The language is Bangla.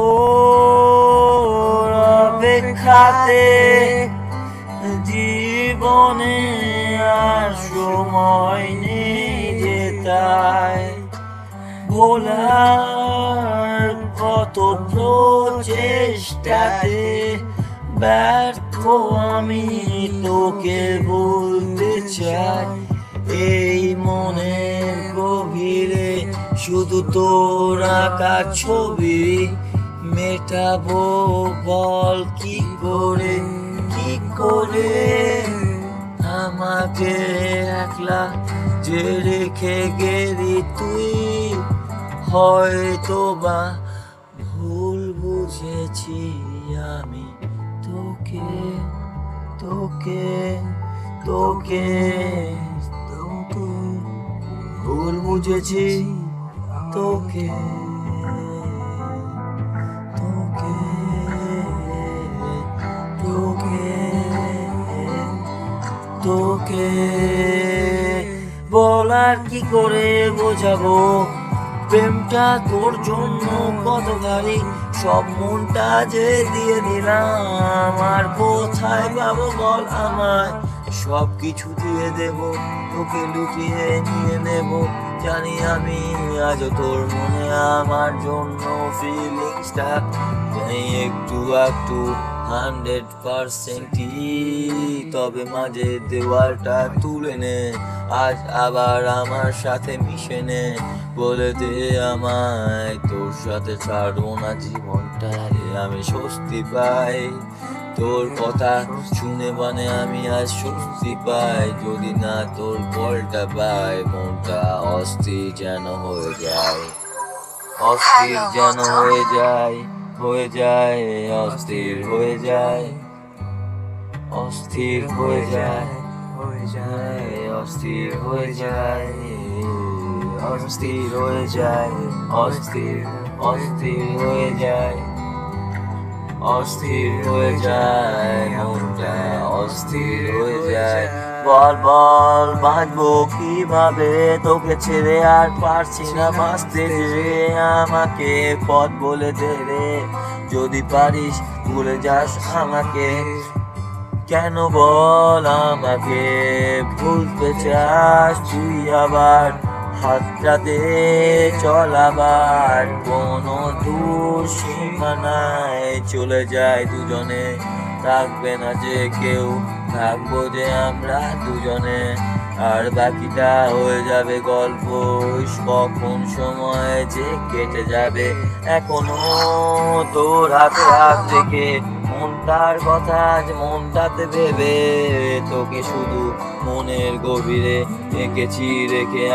তোর অপেক্ষাতে জীবনে আর সময় নেই যে তাই ভোলার কত প্রচেষ্টাতে ব্যর্থ আমি তোকে বলতে চাই এই মনের গভীরে শুধু তোর আঁকা ছবি মেটাবো বল কি করে আমাকে একলা যে রেখে গেলি তুই হয়তো বা ভুল বুঝেছি আমি তোকে ভুল বুঝেছি তোকে বলার কি করে বোঝাবো প্রেমটা তোর জন্য কত ভারী সব মনটা যে দিয়ে দিলাম আর কোথায় পাবো বল আমায় সব কিছু দিয়ে দেব তোকে লুকিয়ে নিয়ে নেব জানি আমি আজ তোর মনে আমার জন্য ফিলিংসটা জানি একটু 100% তবে মাঝে দেওয়ালটা তুলে নে আজ আবার আমার সাথে মিশে নে বলে দে আমায় তোর সাথে ছাড়বো না জীবনটা আমি স্বস্তি পাই তোর কথা শুনে মানে আমি আজ স্বস্তি পাই যদি না তোর বলটা পাই মনটা অস্থির যেন হয়ে যায় অস্থির যেন হয়ে যায় অস্থির হয়ে যায় অস্থির হয়ে যায় অস্থির হয়ে যায় অস্থির হয়ে যায় অস্থির হয়ে যায় অস্থির হয়ে যায় মনটা অস্থির হয়ে যায় বল বাঁচবো কিভাবে তোকে ছেড়ে আর পারছি না বাঁচতে যে আমাকে পথ বলে দে রে যদি পারিস ভুলে যাস আমাকে কেন বল আমাকে ভুলতে চাস তুই আবার হাতটা দে চল আবার কোনো দূর সীমানায় চলে যায় দুজনে থাকবে না যে কেউ থাকবো যে আমরা দুজনে আর বাকিটা হয়ে যাবে গল্প কখন সময় যে কেটে যাবে এখনো তোর হাতে হাত রেখে মনটার কথা আজ মনটাতে ভেবে তোকে শুধু মনের গভীরে এঁকেছি রেখে